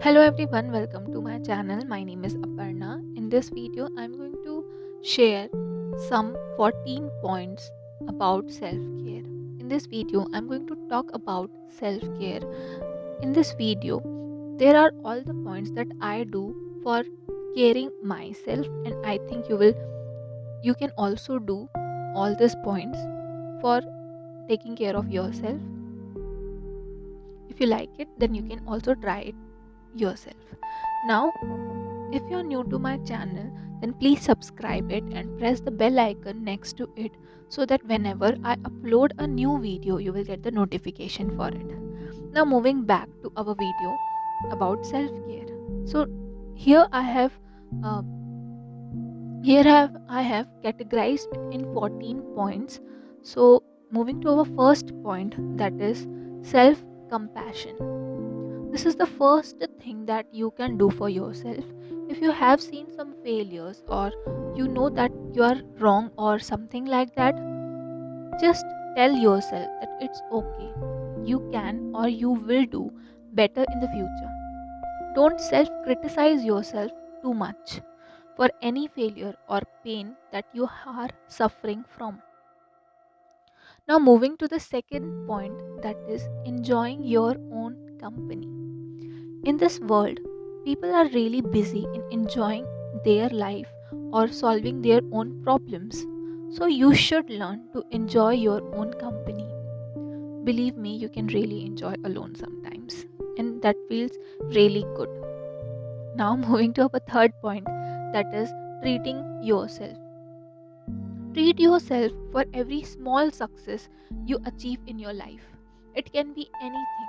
Hello everyone, welcome to my channel. My name is Aparna. In this video, I'm going to share some 14 points about self-care. In this video, I'm going to talk about self-care. In this video, there are all the points that I do for caring myself, and I think you can also do all these points for taking care of yourself. If you like it, then you can also try it yourself. Now, if you're new to my channel, then please subscribe it and press the bell icon next to it so that whenever I upload a new video, you will get the notification for it. Now, moving back to our video about self-care. So here I have uh, I have categorized it in 14 points. So moving to our first point, that is self-compassion. This is the first thing that you can do for yourself. If you have seen some failures or you know that you are wrong or something like that, just tell yourself that it's okay. You can or you will do better in the future. Don't self criticize yourself too much for any failure or pain that you are suffering from. Now, moving to the second point, that is enjoying your own company. In this world, people are really busy in enjoying their life or solving their own problems. So you should learn to enjoy your own company. Believe me, you can really enjoy alone sometimes, and that feels really good. Now, moving to our third point, that is treating yourself. Treat yourself for every small success you achieve in your life. It can be anything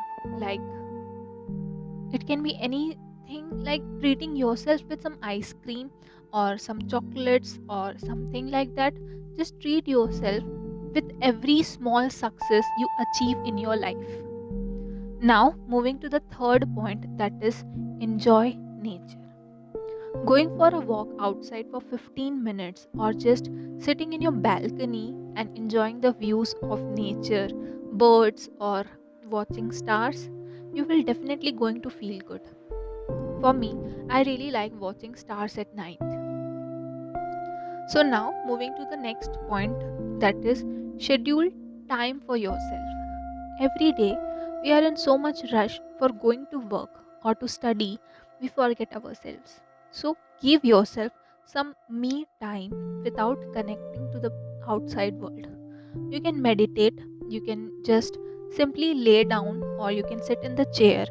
like treating yourself with some ice cream or some chocolates or something like that. Just treat yourself with every small success you achieve in your life. Now, moving to the third point, that is enjoy nature. Going for a walk outside for 15 minutes or just sitting in your balcony and enjoying the views of nature, birds, or watching stars, you will definitely going to feel good. For me, I really like watching stars at night. So now moving to the next point, that is schedule time for yourself. Every day we are in so much rush for going to work or to study, we forget ourselves. So give yourself some me time without connecting to the outside world. You can meditate, you can just simply lay down, or you can sit in the chair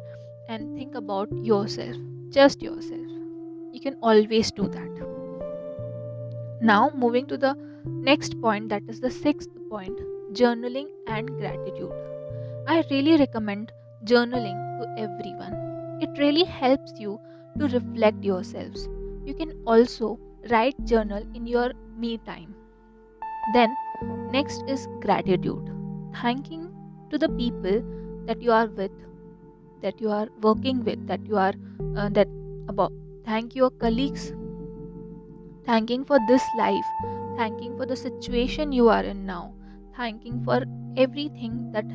and think about yourself, just yourself. You can always do that. Now, moving to the next point, that is the sixth point, journaling and gratitude. I really recommend journaling to everyone. It really helps you to reflect yourselves. You can also write journal in your me time. Then, next is gratitude. Thanking to the people that you are with, that you are working with, that you are that about. Thank your colleagues, thanking for this life, thanking for the situation you are in now, thanking for everything that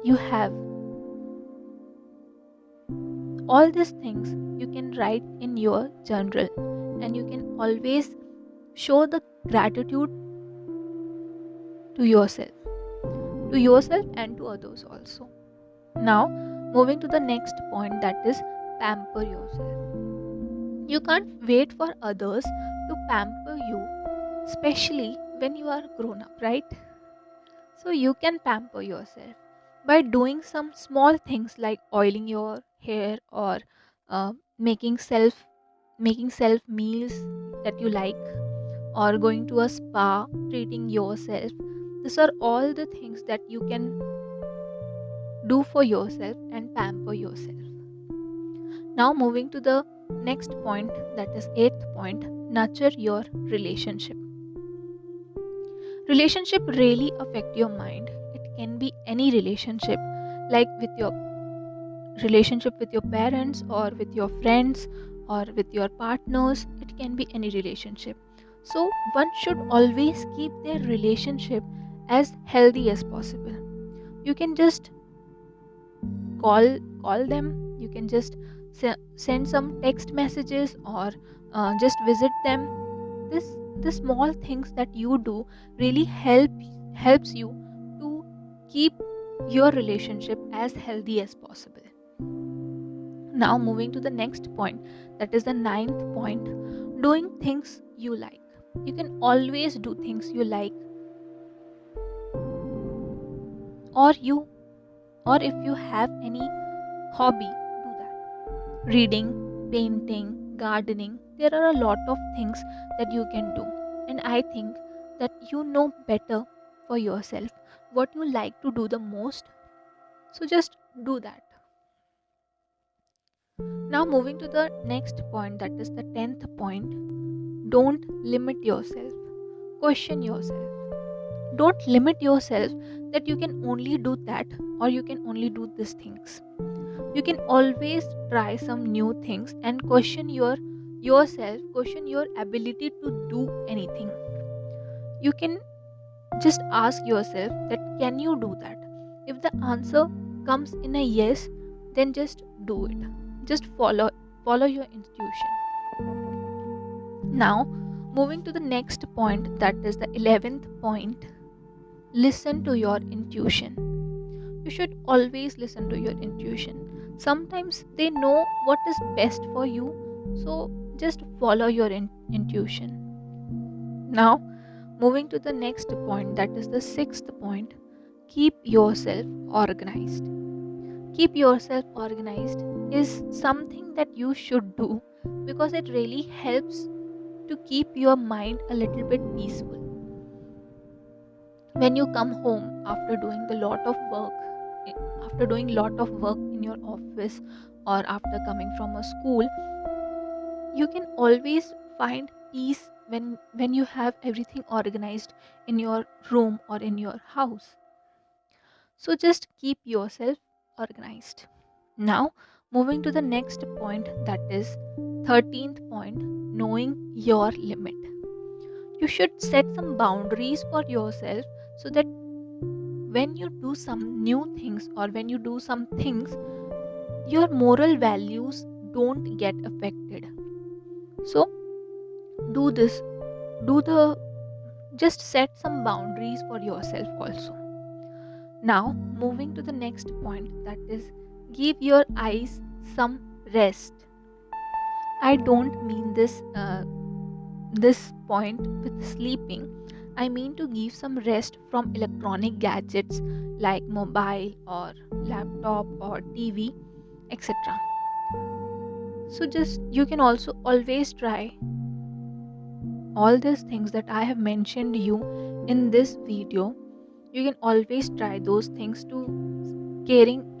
you have. All these things you can write in your journal, and you can always show the gratitude to yourself and to others also. Now, moving to the next point, that is pamper yourself. You can't wait for others to pamper you, especially when you are grown up, right? So you can pamper yourself by doing some small things like oiling your hair or uh, making self making self meals that you like, or going to a spa, treating yourself. These are all the things that you can do for yourself and pamper yourself. Now moving to the next point, that is eighth point, nurture your relationship. Relationship really affect your mind. It can be any relationship, like with your relationship with your parents or with your friends or with your partners. It can be any relationship. So one should always keep their relationship as healthy as possible. You can just call them, you can just send some text messages, or just visit them. this the small things that you do really helps you to keep your relationship as healthy as possible. Now moving to the next point, that is the ninth point, doing things you like. You can always do things you like, or if you have any hobby, do that. Reading, painting, gardening, there are a lot of things that you can do. And I think that you know better for yourself what you like to do the most. So just do that. Now moving to the next point, that is the 10th point. Don't limit yourself. Question yourself. Don't limit yourself that you can only do that or you can only do these things. You can always try some new things and question yourself, question your ability to do anything. You can just ask yourself that can you do that? If the answer comes in a yes, then just do it. Just follow your intuition. Now moving to the next point, that is the 11th point. Listen to your intuition. You should always listen to your intuition. Sometimes they know what is best for you, so just follow your intuition. Now moving to the next point, that is the 6th point. Keep yourself organized. Keep yourself organized is something that you should do, because it really helps to keep your mind a little bit peaceful. When you come home after doing the lot of work, after doing lot of work in your office, or after coming from a school, you can always find peace when you have everything organized in your room or in your house. So just keep yourself organized. Now moving to the next point, that is 13th point, knowing your limit. You should set some boundaries for yourself, so that when you do some new things or when you do some things, your moral values don't get affected. So do this, do the just set some boundaries for yourself also. Now moving to the next point, that is give your eyes some rest. I don't mean this point with sleeping. I mean to give some rest from electronic gadgets like mobile or laptop or TV, etc. So just you can also always try all these things that I have mentioned you in this video. You can always try those things to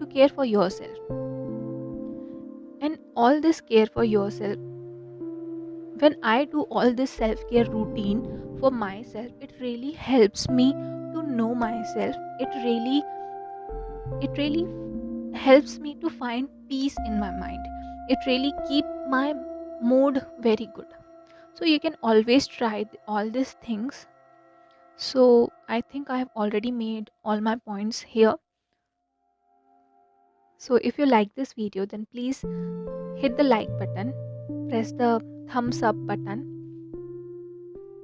care for yourself. And all this care for yourself, when I do all this self-care routine for myself, it really helps me to know myself. It really helps me to find peace in my mind. It really keep my mood very good. So you can always try all these things. So I think I have already made all my points here. So if you like this video, then please hit the like button, press the thumbs up button,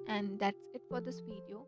and that's it for this video.